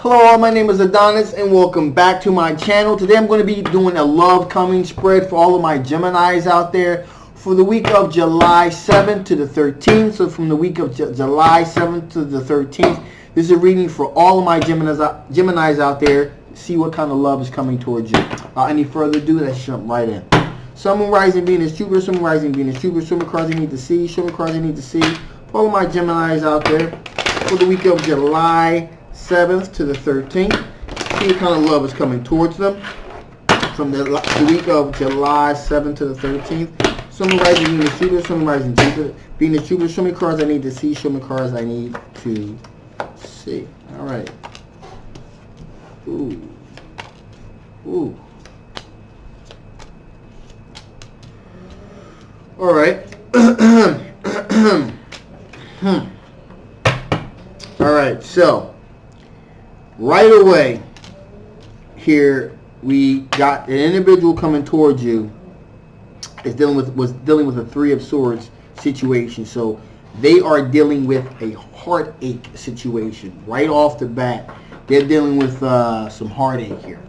Hello, my name is Adonis and welcome back to my channel. Today I'm going to be doing a love coming spread for all of my Geminis out there for the week of July 7th to the 13th. So from the week of July 7th to the 13th, this is a reading for all of my Geminis out there. See what kind of love is coming towards you. Any further ado, let's jump right in. Sun, Moon, Rising, Venus, Jupiter, Sun, Moon, Rising, Venus, Jupiter, show me cards you need to see, show me cards you need to see. For all of my Geminis out there for the week of July 7th to the 13th. See what kind of love is coming towards them from the week of July 7th to the 13th. Sun, Moon, Rising, Venus, Jupiter, Sun, Moon, Rising, Jupiter, Venus, Jupiter. Show me cards I need to see. Show me cards I need to see. All right. Ooh. Ooh. All right. All right. So. Right away, here we got an individual coming towards you. Was dealing with a Three of Swords situation. So they are dealing with a heartache situation right off the bat. They're dealing with some heartache here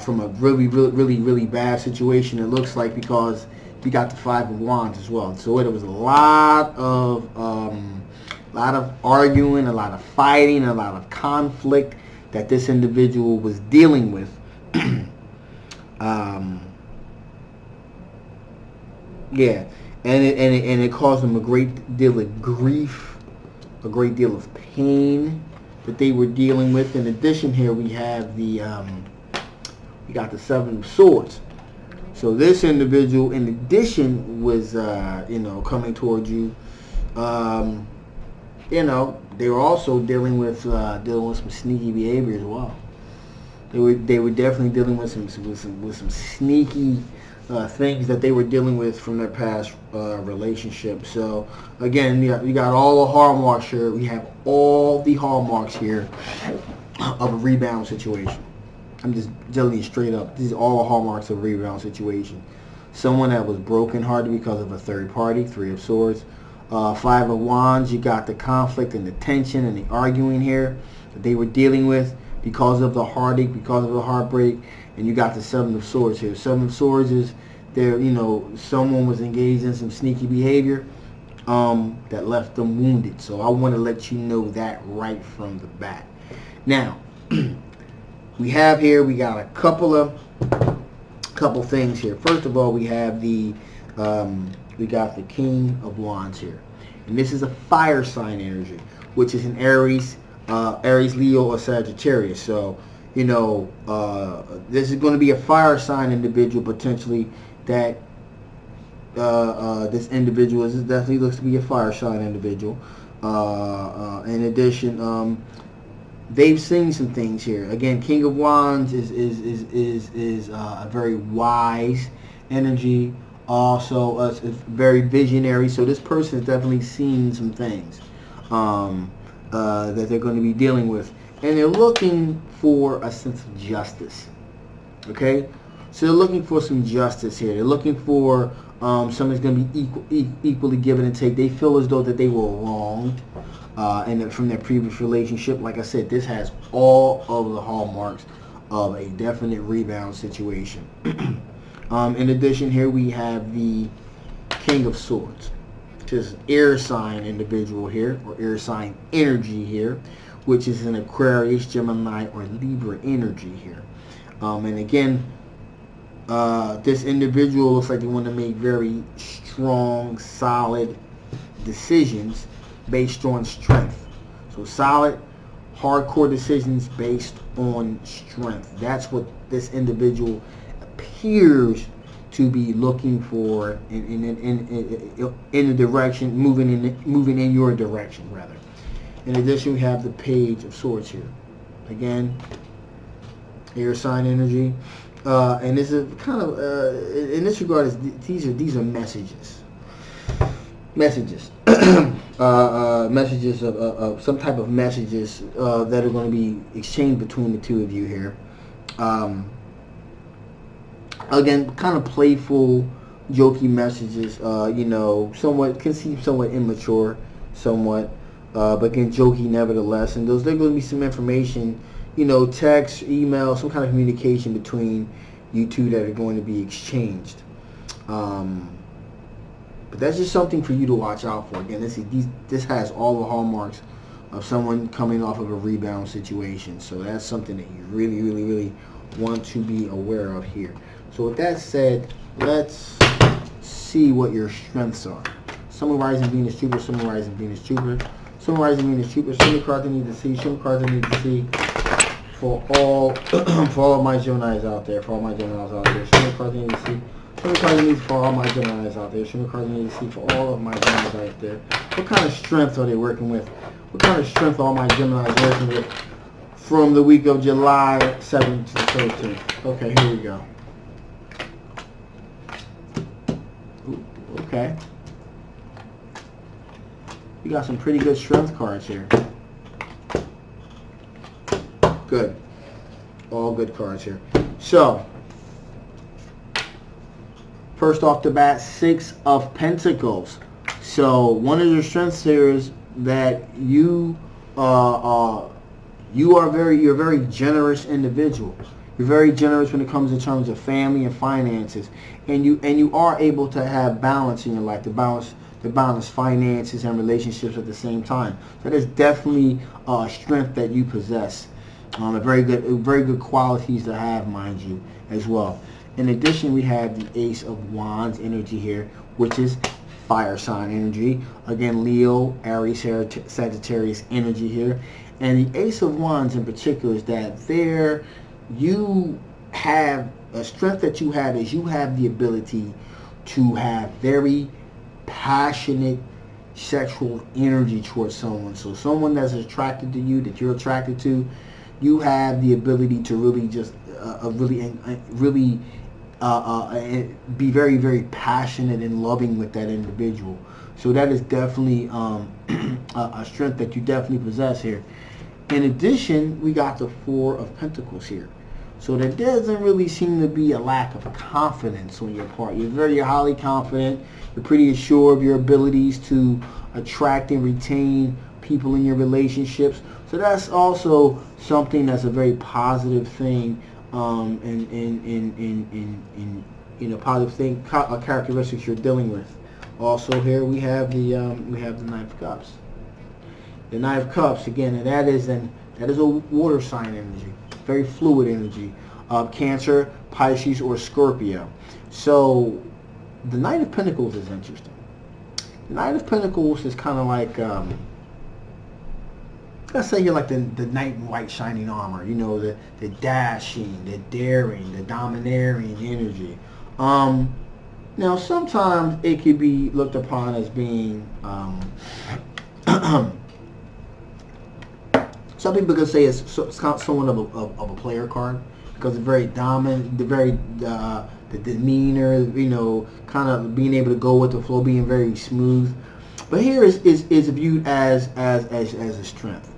from a really bad situation. It looks like, because we got the Five of Wands as well. So there was a lot of arguing, a lot of fighting, a lot of conflict that this individual was dealing with. Yeah, and it caused them a great deal of grief, a great deal of pain that they were dealing with. In addition, here we have the we got the Seven of Swords. So this individual, in addition, was coming towards you. They were also dealing with some sneaky behavior as well. They were definitely dealing with some sneaky things that they were dealing with from their past relationship. So again, we got all the hallmarks here. We have all the hallmarks here of a rebound situation. I'm just telling you straight up. These are all the hallmarks of a rebound situation. Someone that was brokenhearted because of a third party, Three of Swords. Five of Wands, you got the conflict and the tension and the arguing here that they were dealing with because of the heartache, because of the heartbreak. And you got the Seven of Swords here. Seven of Swords is there, someone was engaged in some sneaky behavior that left them wounded. So I want to let you know that right from the bat. Now, we got a couple things here. First of all, we have we got the King of Wands here. And this is a fire sign energy, which is an Aries, Leo, or Sagittarius. So, this is going to be a fire sign individual potentially that this individual definitely looks to be a fire sign individual. In addition, they've seen some things here. Again, King of Wands is a very wise energy. Also, it's very visionary. So this person has definitely seen some things that they're going to be dealing with, and they're looking for a sense of justice. Okay, so they're looking for some justice here. They're looking for something's going to be equally given and take. They feel as though that they were wronged from their previous relationship. Like I said, this has all of the hallmarks of a definite rebound situation. In addition, here we have the King of Swords, which is an air sign individual here, or air sign energy here, which is an Aquarius, Gemini, or Libra energy here. And again, this individual looks like they want to make very strong, solid decisions based on strength. So solid, hardcore decisions based on strength. That's what this individual appears to be looking for in the direction, moving in your direction rather. In addition, we have the Page of Swords here. Again, air sign energy, and this is kind of in this regard, these are messages. Messages of some type of messages that are going to be exchanged between the two of you here. Again, kind of playful, jokey messages, somewhat, can seem somewhat immature, somewhat, but again, jokey nevertheless. And there's going to be some information, text, email, some kind of communication between you two that are going to be exchanged. But that's just something for you to watch out for. Again, this has all the hallmarks of someone coming off of a rebound situation. So that's something that you really, really, really want to be aware of here. So with that said, let's see what your strengths are. Sun, rising, Venus, Jupiter, Sun, rising, Venus, Jupiter. Sun, rising, Venus, Jupiter. Show me cards I need to see. Show me cards I need to see for all for all of my Geminis out there. For all my Geminis out there. Show me cards I need to see. Show me cards I need for all my Geminis out there. Show me cards I need to see for all of my Geminis out there. What kind of strength are they working with? What kind of strength are all my Geminis working with from the week of July 7th to 13th? Okay, here we go. Ooh, okay. You got some pretty good strength cards here. Good. All good cards here. So, first off the bat, 6 of Pentacles. So, one of your strengths here is that you're a very generous individual. You're very generous when it comes in terms of family and finances, and you are able to have balance in your life, to balance finances and relationships at the same time. So there's definitely a strength that you possess. Very good qualities to have, mind you, as well. In addition, we have the Ace of Wands energy here, which is fire sign energy. Again, Leo, Aries, Sagittarius energy here. And the Ace of Wands in particular is that you have a strength that you have is you have the ability to have very passionate sexual energy towards someone. So someone that's attracted to you, that you're attracted to, you have the ability to really just be very, very passionate and loving with that individual. So that is definitely a strength that you definitely possess here. In addition, we got the 4 of Pentacles here. So there doesn't really seem to be a lack of confidence on your part. You're highly confident. You're pretty assured of your abilities to attract and retain people in your relationships. So that's also something that's a very positive thing, positive thing, characteristics you're dealing with. Also here we have the Knight of Cups. The Knight of Cups, again, and that is a water sign energy, very fluid energy. Cancer, Pisces, or Scorpio. So the Knight of Pentacles is interesting. The Knight of Pentacles is kind of like, let's say you're like the knight in white shining armor. The dashing, the daring, the domineering energy. Now sometimes it could be looked upon as being some people could say it's somewhat of a player card, because it's very dominant, the demeanor, kind of being able to go with the flow, being very smooth. But here is viewed as a strength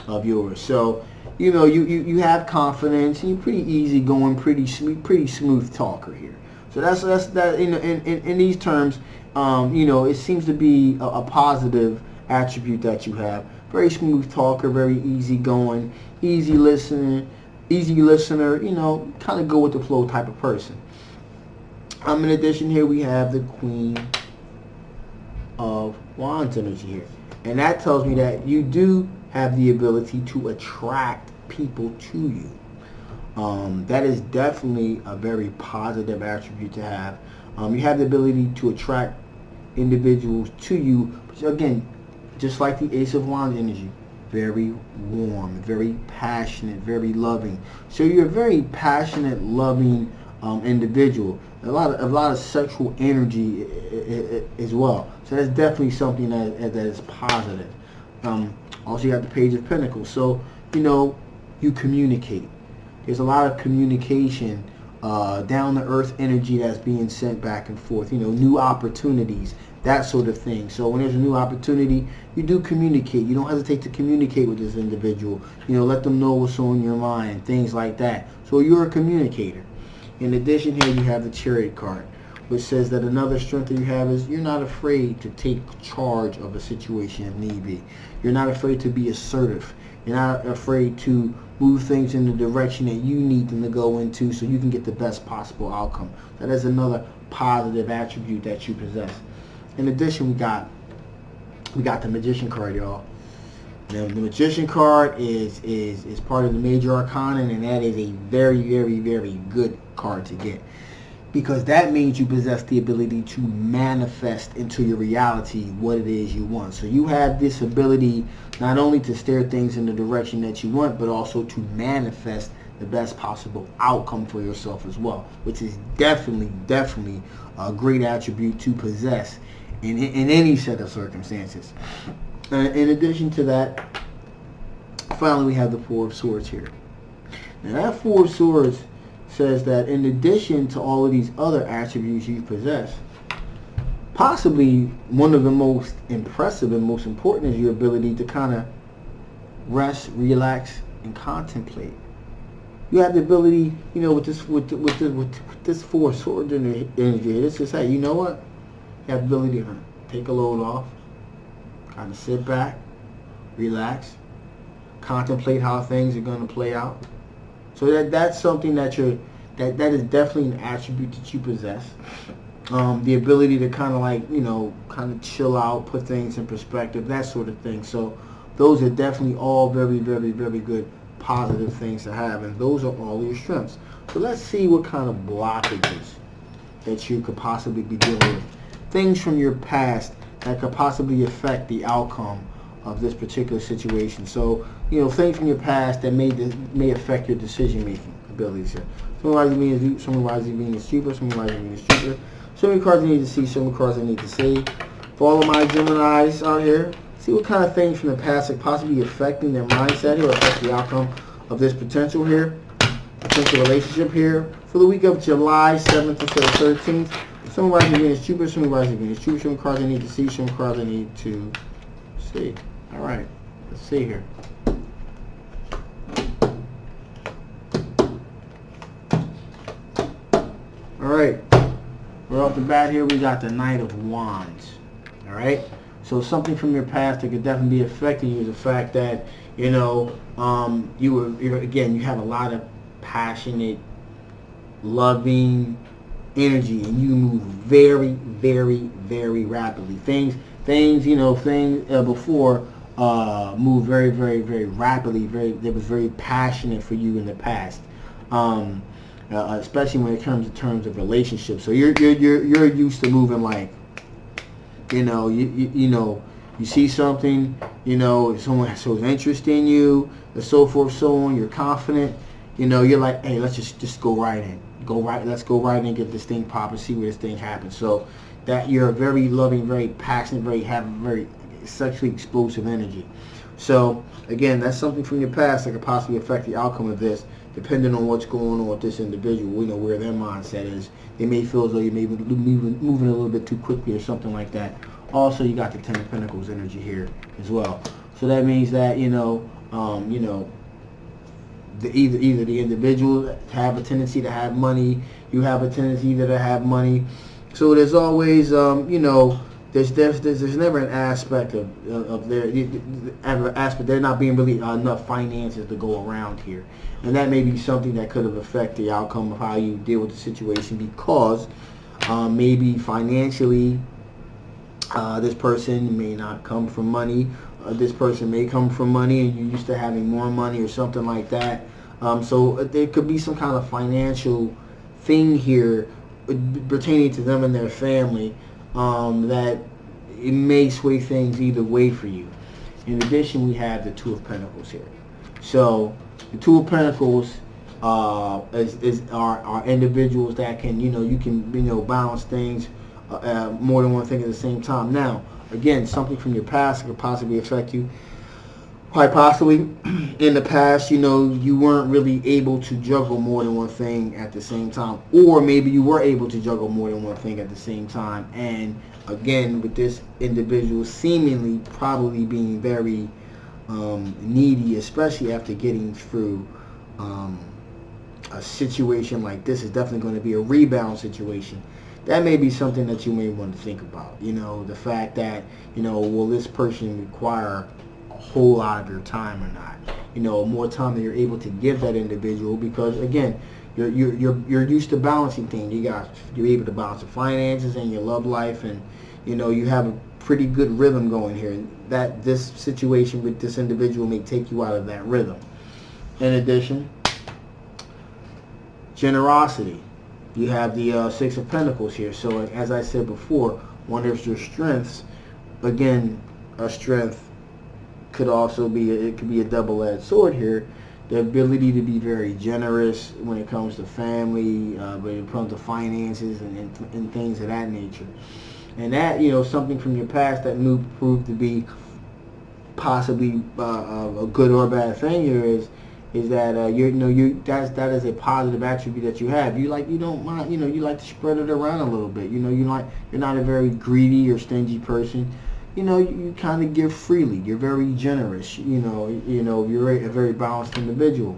of yours. So you have confidence, and you're pretty easygoing, pretty smooth talker here. So that's that. In these terms, it seems to be a positive attribute that you have. Very smooth talker, very easygoing, easy listener, kind of go with the flow type of person. In addition, here we have the Queen of Wands energy here. And that tells me that you do have the ability to attract people to you. That is definitely a very positive attribute to have. You have the ability to attract individuals to you, but again, just like the Ace of Wands energy, very warm, very passionate, very loving. So you're a very passionate, loving individual. A lot of sexual energy as well. So that's definitely something that is positive. Also, you have the Page of Pentacles. So you communicate. There's a lot of communication, down to earth energy that's being sent back and forth. New opportunities, that sort of thing. So when there's a new opportunity, you do communicate. You don't hesitate to communicate with this individual. Let them know what's on your mind, things like that. So you're a communicator. In addition, here you have the Chariot card, which says that another strength that you have is you're not afraid to take charge of a situation if need be. You're not afraid to be assertive. You're not afraid to move things in the direction that you need them to go into so you can get the best possible outcome. That is another positive attribute that you possess. In addition, we got the Magician card, y'all. Now, the Magician card is part of the major arcana, and that is a very, very, very good card to get, because that means you possess the ability to manifest into your reality what it is you want. So you have this ability not only to steer things in the direction that you want, but also to manifest the best possible outcome for yourself as well, which is definitely a great attribute to possess in any set of circumstances. In addition to that, finally we have the Four of Swords here. Now that Four of Swords says that in addition to all of these other attributes you possess, possibly one of the most impressive and most important is your ability to kind of rest, relax, and contemplate. You have the ability, you know, with this Four of Swords energy, this is, hey, you know what? You have the ability to take a load off, kind of sit back, relax, contemplate how things are going to play out. So that's something that that is definitely an attribute that you possess. The ability to kind of like, you know, kind of chill out, put things in perspective, that sort of thing. So those are definitely all very, very, very good positive things to have, and those are all your strengths. So let's see what kind of blockages that you could possibly be dealing with. Things from your past that could possibly affect the outcome of this particular situation. So, you know, things from your past that may affect your decision-making abilities here. Some rising Venus Jupiter, some rising Venus Jupiter. So many cards I need to see, so many cards I need to see. For all of my Geminis out here, see what kind of things from the past that possibly affecting their mindset here, or affect the outcome of this potential relationship here. For the week of July 7th until the 13th, some rising Venus Jupiter, some rising Venus Jupiter, some cards I need to see, some cards I need to see. All right, let's see here. All right, we're off the bat here. We got the Knight of Wands. All right, so something from your past that could definitely be affecting you is the fact that, you know, you have a lot of passionate, loving energy, and you move very, very, very rapidly. Things before moved very, very, very rapidly. That was very passionate for you in the past, especially when it comes to terms of relationships. So you're used to moving like, you see something, someone shows interest in you, and so forth, so on. You're confident. You're like, hey, let's just go right in. Let's go right in and get this thing popping, see where this thing happens. So that you're very loving, very passionate, very sexually explosive energy. So again, that's something from your past that could possibly affect the outcome of this, depending on what's going on with this individual. Where their mindset is. They may feel as though you may be moving a little bit too quickly or something like that. Also, you got the Ten of Pentacles energy here as well. So that means that either the individual have a tendency to have money, you have a tendency to have money. So there's always there's never an aspect of there not being really enough finances to go around here, and that may be something that could have affected the outcome of how you deal with the situation, because maybe financially this person may not come from money. This person may come from money and you're used to having more money or something like that. So there could be some kind of financial thing here pertaining to them and their family that it may sway things either way for you. In addition, we have the Two of Pentacles here. So the Two of Pentacles are individuals that can, you can balance things more than one thing at the same time. Now, again, something from your past could possibly affect you. Quite possibly, in the past, you weren't really able to juggle more than one thing at the same time. Or maybe you were able to juggle more than one thing at the same time. And again, with this individual seemingly probably being very needy, especially after getting through a situation like this, is definitely going to be a rebound situation. That may be something that you may want to think about. The fact that, will this person require a whole lot of your time or not. You know, more time that you're able to give that individual, because again, you're used to balancing things. You're able to balance the finances and your love life, and you know, you have a pretty good rhythm going here. And that this situation with this individual may take you out of that rhythm. In addition, generosity. You have the Six of Pentacles here. So as I said before, one of your strengths, again, a strength could also be, it could be a double-edged sword here. The ability to be very generous when it comes to family, when it comes to finances and things of that nature. And that, you know, something from your past that proved to be possibly a good or bad thing here is that that is a positive attribute that you have. You don't mind, you know, you like to spread it around a little bit. You know, you're not a very greedy or stingy person. You know, you kind of give freely. You're very generous. You know, you're a very balanced individual.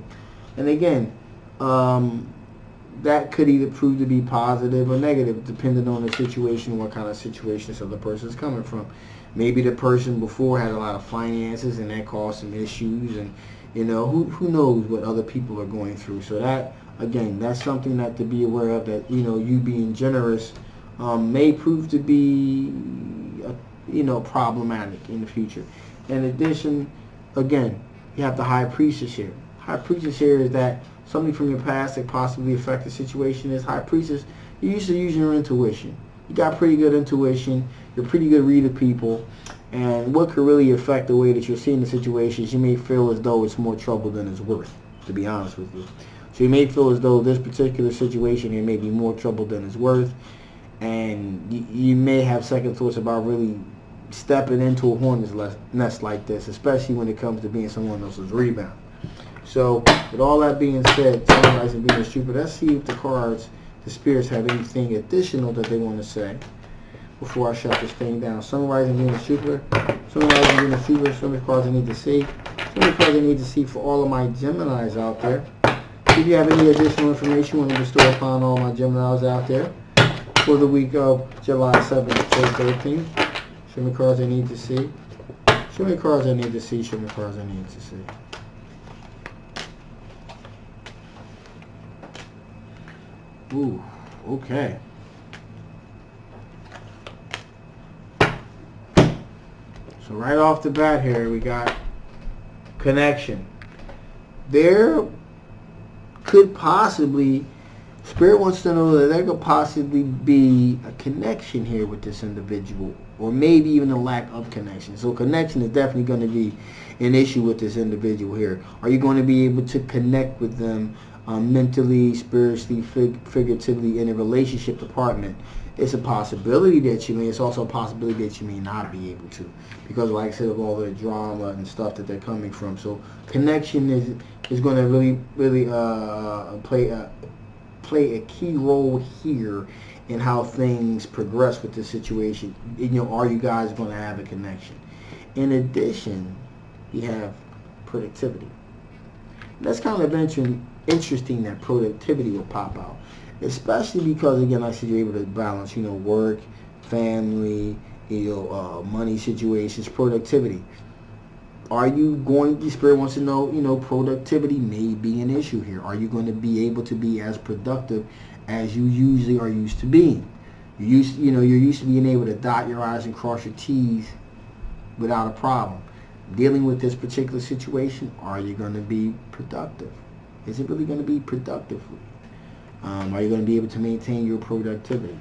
And again, that could either prove to be positive or negative, depending on the situation, what kind of situation this other person is coming from. Maybe the person before had a lot of finances, and that caused some issues, and you know, who knows what other people are going through. So that, again, that's something that to be aware of, that, you know, you being generous may prove to be, you know, problematic in the future. In addition, again, you have the High Priestess here. High Priestess here is that something from your past that possibly affected the situation. Is High Priestess, you're used to using your intuition. You got pretty good intuition. You're a pretty good reader of people. And what could really affect the way that you're seeing the situations, you may feel as though it's more trouble than it's worth, to be honest with you. So you may feel as though this particular situation here may be more trouble than it's worth, and you may have second thoughts about really stepping into a hornet's nest like this, especially when it comes to being someone else's rebound. So with all that being said, Sun, Rising, Venus, Jupiter, let's see if the spirits have anything additional that they want to say before I shut this thing down. Sun, Rising, Venus, Jupiter. Sun, Rising, Venus, Jupiter. So many cards I need to see. So many cards I need to see for all of my Geminis out there. If you have any additional information you want to bestow upon all my Geminis out there for the week of July 7th to 13th. Show me cards I need to see. Show me cards I need to see. Show me cards I need to see. Ooh, okay. So right off the bat here, we got connection. There could possibly, Spirit wants to know that there could possibly be a connection here with this individual, or maybe even a lack of connection. So connection is definitely going to be an issue with this individual here. Are you going to be able to connect with them mentally, spiritually, figuratively in a relationship department? It's a possibility that you may. It's also a possibility that you may not be able to, because, like I said, of all the drama and stuff that they're coming from. So connection is going to really play a key role here in how things progress with this situation. You know, are you guys going to have a connection? In addition, you have productivity. That's kind of interesting that productivity will pop out, especially because, again, like I said, you're able to balance, you know, work, family, you know, money situations, productivity. Are you going, the Spirit wants to know, you know, productivity may be an issue here. Are you going to be able to be as productive as you usually are used to being? You're used to being able to dot your I's and cross your T's without a problem. Dealing with this particular situation, are you going to be productive? Is it really going to be productive for you? Are you going to be able to maintain your productivity?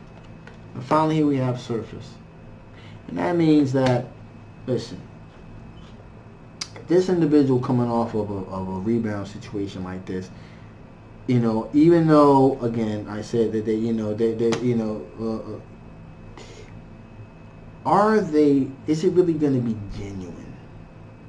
And finally, here we have surface. And that means that, listen, this individual coming off of a rebound situation like this, you know, even though, again, I said that is it really going to be genuine?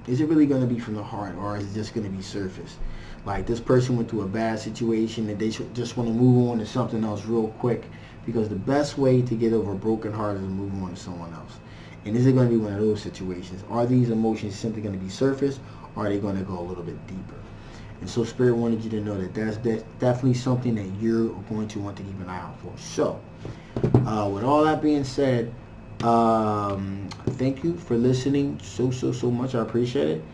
Is it really going to be from the heart, or is it just going to be surface? Like, this person went through a bad situation and they just want to move on to something else real quick, because the best way to get over a broken heart is to move on to someone else. And is it going to be one of those situations? Are these emotions simply going to be surface, or are they going to go a little bit deeper? And so Spirit wanted you to know that that's definitely something that you're going to want to keep an eye out for. So, with all that being said, Thank you for listening so much. I appreciate it.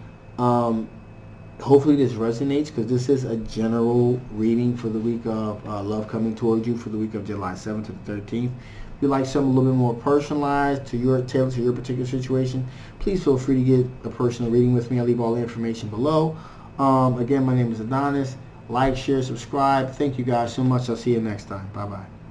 Hopefully this resonates, because this is a general reading for the week of love coming towards you for the week of July 7th to the 13th. If you like something a little bit more personalized to your tailored to your particular situation, please feel free to get a personal reading with me. I'll leave all the information below. Again, my name is Adonis. Like, share, subscribe. Thank you guys so much. I'll see you next time. Bye-bye.